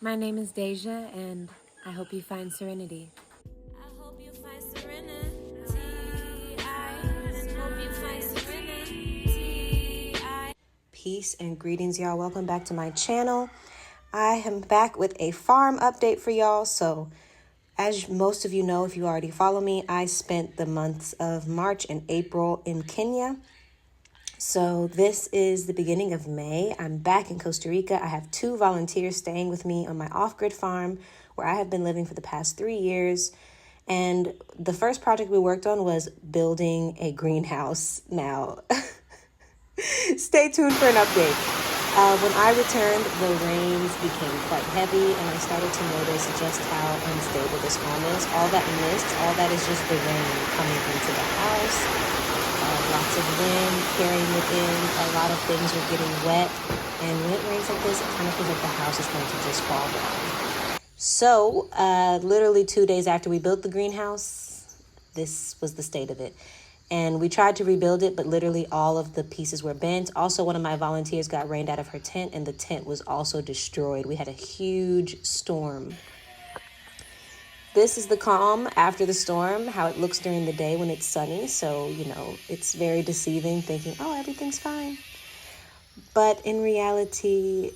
My name is Deja, and I hope you find serenity. I hope you find serenity. I hope you find serenity. Peace and greetings, y'all. Welcome back to my channel. I am back with a farm update for y'all. So, as most of you know, if you already follow me, I spent the months of March and April in Kenya. So this is the beginning of May. I'm back in Costa Rica. I have 2 volunteers staying with me on my off-grid farm where I have been living for the past 3 years. And the first project we worked on was building a greenhouse. Now, stay tuned for an update. When I returned, the rains became quite heavy and I started to notice just how unstable this farm is. All that mist, all that is just the rain coming into the house. Lots of wind carrying it in. A lot of things are getting wet. And when it rains like this, it kind of feels like the house is going to just fall down. So, literally 2 days after we built the greenhouse, this was the state of it. And we tried to rebuild it, but literally all of the pieces were bent. Also, one of my volunteers got rained out of her tent, and the tent was also destroyed. We had a huge storm. This is the calm after the storm, how it looks during the day when it's sunny. So, it's very deceiving thinking, oh, everything's fine. But in reality,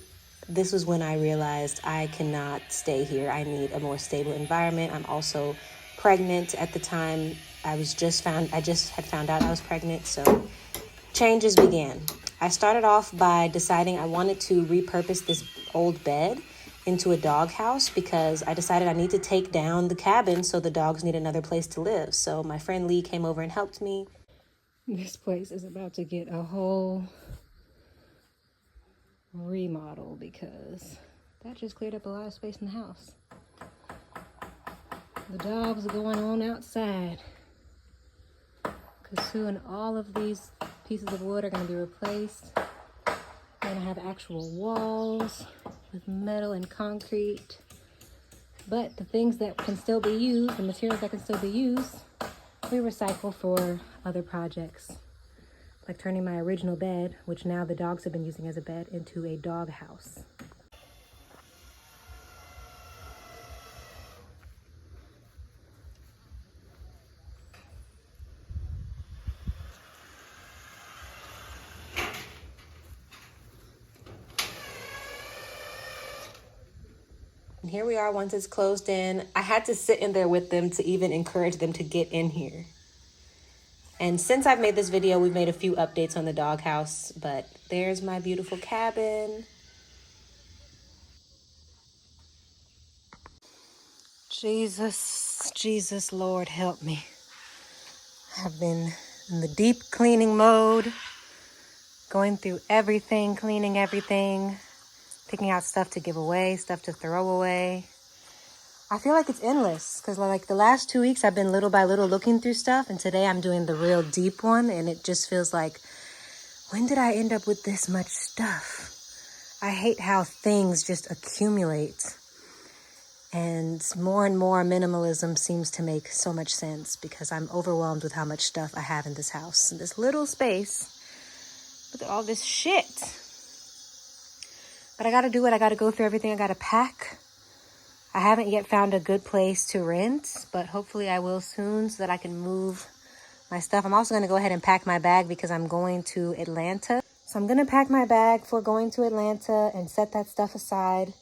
this was when I realized I cannot stay here. I need a more stable environment. I'm also pregnant at the time. I just had found out I was pregnant. So changes began. I started off by deciding I wanted to repurpose this old bed into a dog house because I decided I need to take down the cabin so the dogs need another place to live. So my friend Lee came over and helped me. This place is about to get a whole remodel because that just cleared up a lot of space in the house. The dogs are going on outside because soon all of these pieces of wood are going to be replaced. I'm going to have actual walls with metal and concrete. But the things that can still be used, the materials that can still be used, we recycle for other projects. Like turning my original bed, which now the dogs have been using as a bed, into a dog house. And here we are once it's closed in. I had to sit in there with them to even encourage them to get in here. And since I've made this video, we've made a few updates on the doghouse, but there's my beautiful cabin. Jesus, Lord, help me. I've been in the deep cleaning mode, going through everything, cleaning everything, picking out stuff to give away, stuff to throw away. I feel like it's endless because like the last 2 weeks I've been little by little looking through stuff, and today I'm doing the real deep one, and it just feels like, when did I end up with this much stuff? I hate how things just accumulate, and more minimalism seems to make so much sense because I'm overwhelmed with how much stuff I have in this house, in this little space. Look at all this shit. But I gotta do it. I gotta go through everything. I gotta pack. I haven't yet found a good place to rent, but hopefully I will soon so that I can move my stuff. I'm also going to go ahead and pack my bag because I'm going to Atlanta. So I'm going to pack my bag for going to Atlanta and set that stuff aside.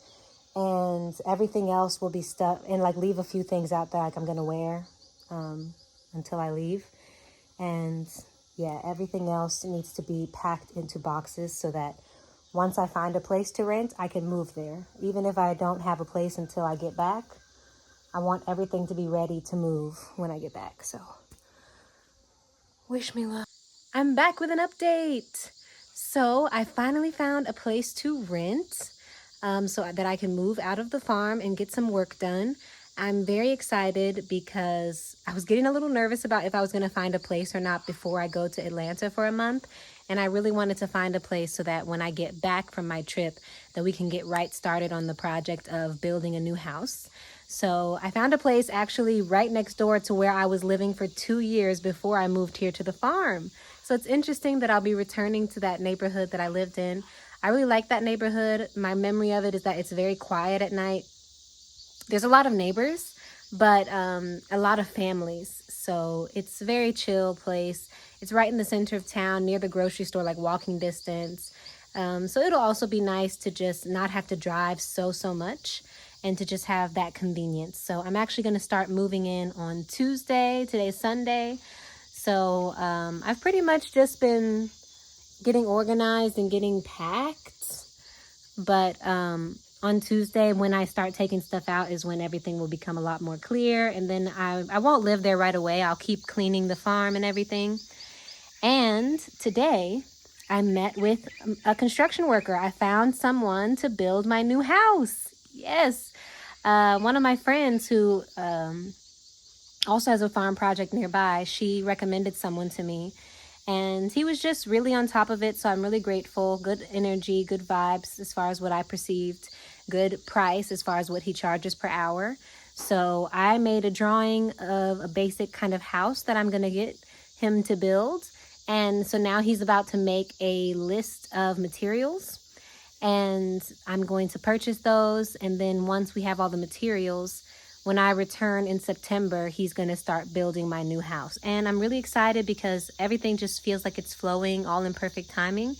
And everything else will be stuff and like leave a few things out there like I'm going to wear until I leave. And yeah, everything else needs to be packed into boxes so that once I find a place to rent, I can move there. Even if I don't have a place until I get back, I want everything to be ready to move when I get back. So, wish me luck. I'm back with an update. So, I finally found a place to rent so that I can move out of the farm and get some work done. I'm very excited because I was getting a little nervous about if I was going to find a place or not before I go to Atlanta for a month. And I really wanted to find a place so that when I get back from my trip, that we can get right started on the project of building a new house. So I found a place actually right next door to where I was living for 2 years before I moved here to the farm. So it's interesting that I'll be returning to that neighborhood that I lived in. I really like that neighborhood. My memory of it is that it's very quiet at night. There's a lot of neighbors, but a lot of families. So it's a very chill place. It's right in the center of town, near the grocery store, like walking distance. So it'll also be nice to just not have to drive so much and to just have that convenience. So I'm actually going to start moving in on Tuesday. Today's Sunday. So I've pretty much just been getting organized and getting packed. But on Tuesday, when I start taking stuff out, is when everything will become a lot more clear. And then I won't live there right away. I'll keep cleaning the farm and everything. And today, I met with a construction worker. I found someone to build my new house. Yes. One of my friends who also has a farm project nearby, she recommended someone to me. And he was just really on top of it. So I'm really grateful. Good energy, good vibes as far as what I perceived. Good price as far as what he charges per hour. So I made a drawing of a basic kind of house that I'm going to get him to build. And so now he's about to make a list of materials. And I'm going to purchase those. And then once we have all the materials, when I return in September, he's going to start building my new house. And I'm really excited because everything just feels like it's flowing all in perfect timing.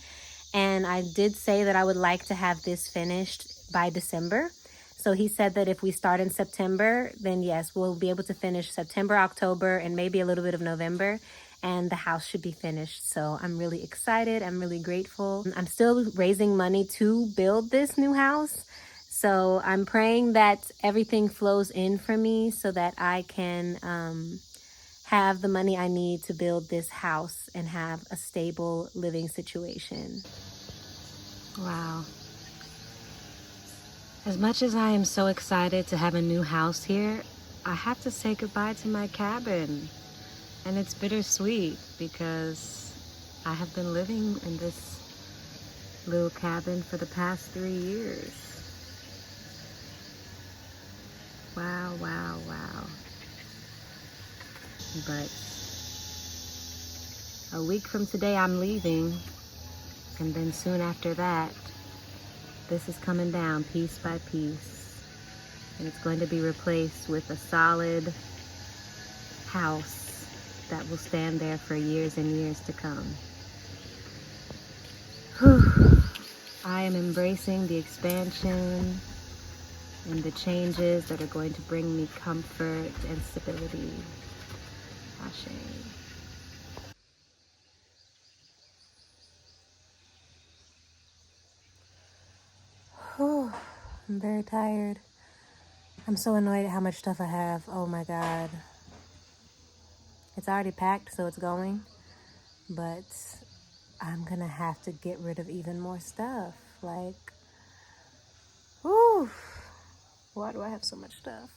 And I did say that I would like to have this finished by December. So he said that if we start in September, then yes, we'll be able to finish September, October, and maybe a little bit of November. And the house should be finished. So I'm really excited. I'm really grateful. I'm still raising money to build this new house. So I'm praying that everything flows in for me so that I can have the money I need to build this house and have a stable living situation. Wow. As much as I am so excited to have a new house here, I have to say goodbye to my cabin. And it's bittersweet because I have been living in this little cabin for the past 3 years. Wow, wow, wow. But a week from today, I'm leaving. And then soon after that, this is coming down piece by piece. And it's going to be replaced with a solid house that will stand there for years and years to come. Whew. I am embracing the expansion and the changes that are going to bring me comfort and stability. Ashe. Whew. I'm very tired. I'm so annoyed at how much stuff I have. Oh my God. It's already packed, so it's going. But I'm gonna have to get rid of even more stuff. Like, whew. Why do I have so much stuff?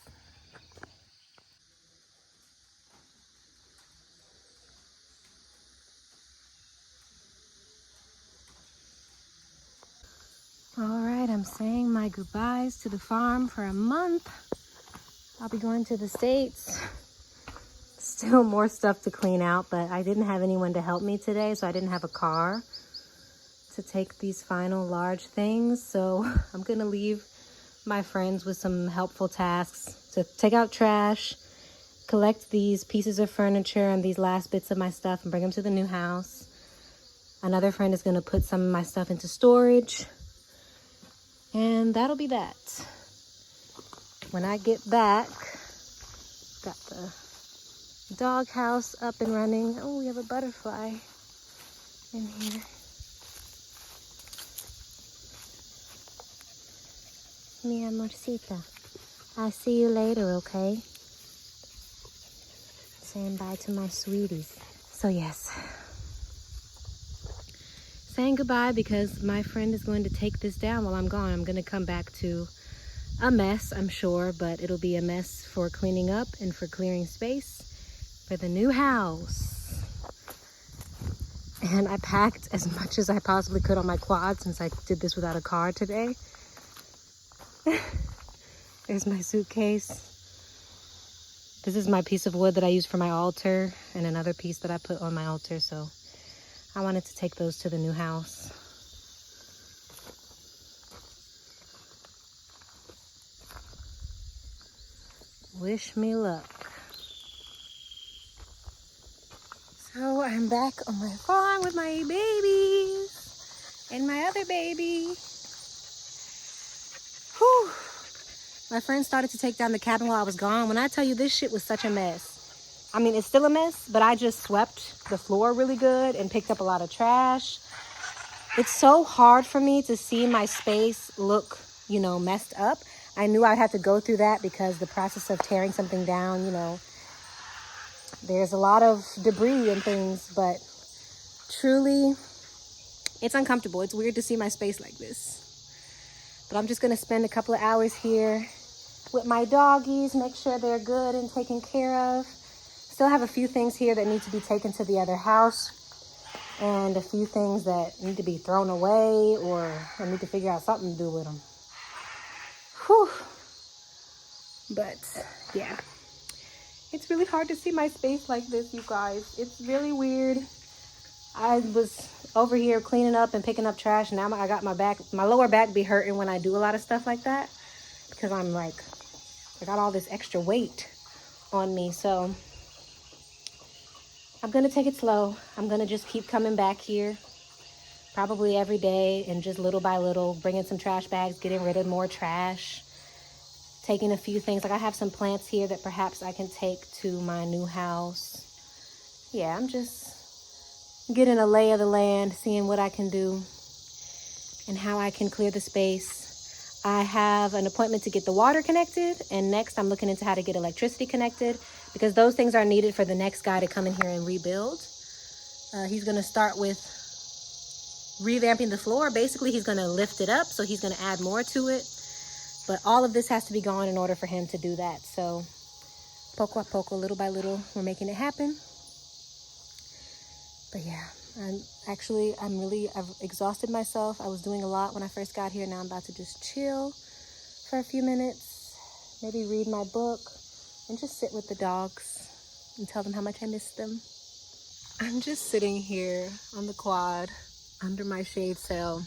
All right, I'm saying my goodbyes to the farm for a month. I'll be going to the States. Still more stuff to clean out, but I didn't have anyone to help me today, so I didn't have a car to take these final large things. So I'm gonna leave my friends with some helpful tasks to take out trash, collect these pieces of furniture and these last bits of my stuff and bring them to the new house. Another friend is gonna put some of my stuff into storage, and that'll be that. When I get back, got the doghouse up and running. Oh, we have a butterfly in here. Mi amorcita. I'll see you later, okay? Saying bye to my sweeties. So yes. Saying goodbye because my friend is going to take this down while I'm gone. I'm going to come back to a mess, I'm sure, but it'll be a mess for cleaning up and for clearing space for the new house. And I packed as much as I possibly could on my quad since I did this without a car today. There's my suitcase. This is my piece of wood that I use for my altar and another piece that I put on my altar, so I wanted to take those to the new house. Wish me luck. So I'm back on my farm with my babies and my other baby. Whew. My friend started to take down the cabin while I was gone. When I tell you, this shit was such a mess. I mean, it's still a mess, but I just swept the floor really good and picked up a lot of trash. It's so hard for me to see my space look, you know, messed up. I knew I'd have to go through that because the process of tearing something down, you know, there's a lot of debris and things, but truly, it's uncomfortable. It's weird to see my space like this. But I'm just going to spend a couple of hours here with my doggies, make sure they're good and taken care of. Still have a few things here that need to be taken to the other house, and a few things that need to be thrown away, or I need to figure out something to do with them. Whew. But yeah, it's really hard to see my space like this, you guys. It's really weird. I was over here cleaning up and picking up trash, and now I got my lower back be hurting when I do a lot of stuff like that, because I'm like, I got all this extra weight on me. So I'm gonna take it slow. I'm gonna just keep coming back here probably every day, and just little by little bringing some trash bags, getting rid of more trash, taking a few things. Like I have some plants here that perhaps I can take to my new house. Yeah, I'm just getting a lay of the land, seeing what I can do and how I can clear the space. I have an appointment to get the water connected, and next I'm looking into how to get electricity connected, because those things are needed for the next guy to come in here and rebuild. He's going to start with revamping the floor. Basically, he's going to lift it up, so he's going to add more to it. But all of this has to be gone in order for him to do that. So poco a poco, little by little, we're making it happen. But yeah, I've exhausted myself. I was doing a lot when I first got here. Now I'm about to just chill for a few minutes, maybe read my book, and just sit with the dogs and tell them how much I miss them. I'm just sitting here on the quad under my shade sail,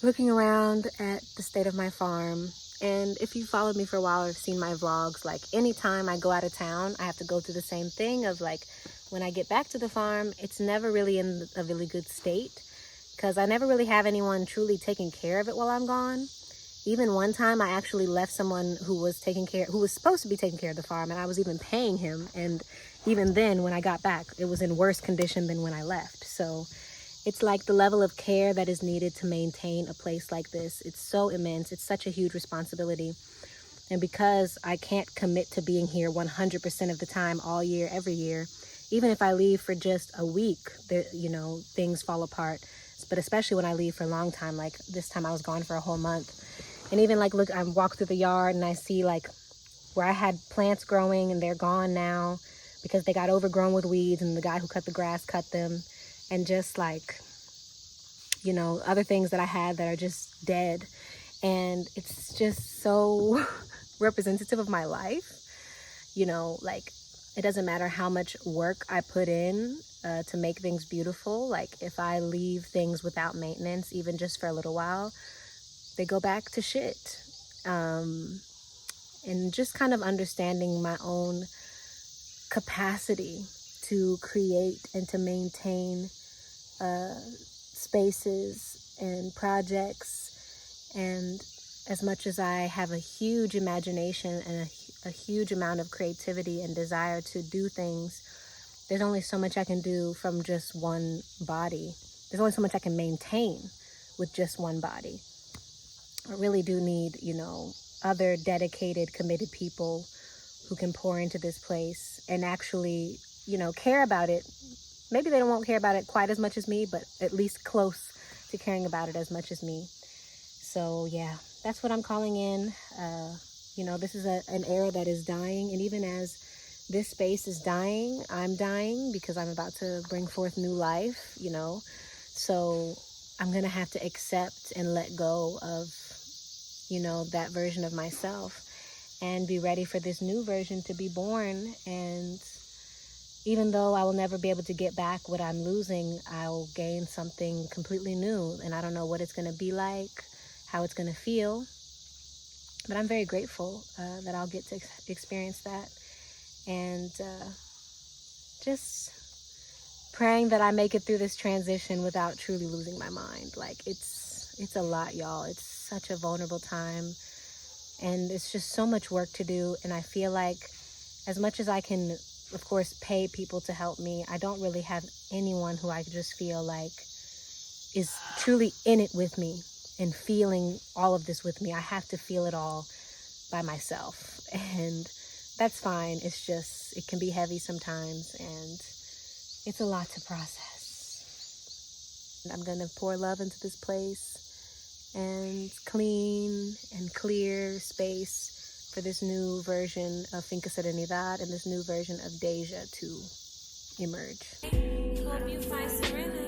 looking around at the state of my farm. And if you followed me for a while or have seen my vlogs, like anytime I go out of town, I have to go through the same thing of like, when I get back to the farm, it's never really in a really good state, because I never really have anyone truly taking care of it while I'm gone. Even one time I actually left someone who was supposed to be taking care of the farm, and I was even paying him. And even then, when I got back, it was in worse condition than when I left. So it's like the level of care that is needed to maintain a place like this. It's so immense. It's such a huge responsibility. And because I can't commit to being here 100% of the time, all year, every year, even if I leave for just a week, things fall apart. But especially when I leave for a long time, like this time I was gone for a whole month. And even like, look, I walk through the yard and I see like where I had plants growing and they're gone now because they got overgrown with weeds, and the guy who cut the grass cut them. And just like, other things that I had that are just dead. And it's just so representative of my life. Like, it doesn't matter how much work I put in to make things beautiful. Like, if I leave things without maintenance, even just for a little while, they go back to shit. And just kind of understanding my own capacity to create and to maintain spaces and projects. And as much as I have a huge imagination and a huge amount of creativity and desire to do things, there's only so much I can do from just one body. There's only so much I can maintain with just one body. I really do need, other dedicated, committed people who can pour into this place and actually, care about it. Maybe they won't care about it quite as much as me, but at least close to caring about it as much as me. So yeah, that's what I'm calling in. This is an era that is dying. And even as this space is dying, I'm dying, because I'm about to bring forth new life, So I'm going to have to accept and let go of, that version of myself and be ready for this new version to be born. And even though I will never be able to get back what I'm losing, I'll gain something completely new. And I don't know what it's going to be like, how it's going to feel. But I'm very grateful that I'll get to experience that, and just praying that I make it through this transition without truly losing my mind. Like, it's a lot, y'all. It's such a vulnerable time, and it's just so much work to do. And I feel like as much as I can, of course, pay people to help me, I don't really have anyone who I just feel like is truly in it with me and feeling all of this with me. I have to feel it all by myself, and that's fine. It's just, it can be heavy sometimes, and it's a lot to process. I'm gonna pour love into this place and clean and clear space for this new version of Finca Serenidad and this new version of Deja to emerge. Hope you find serenity.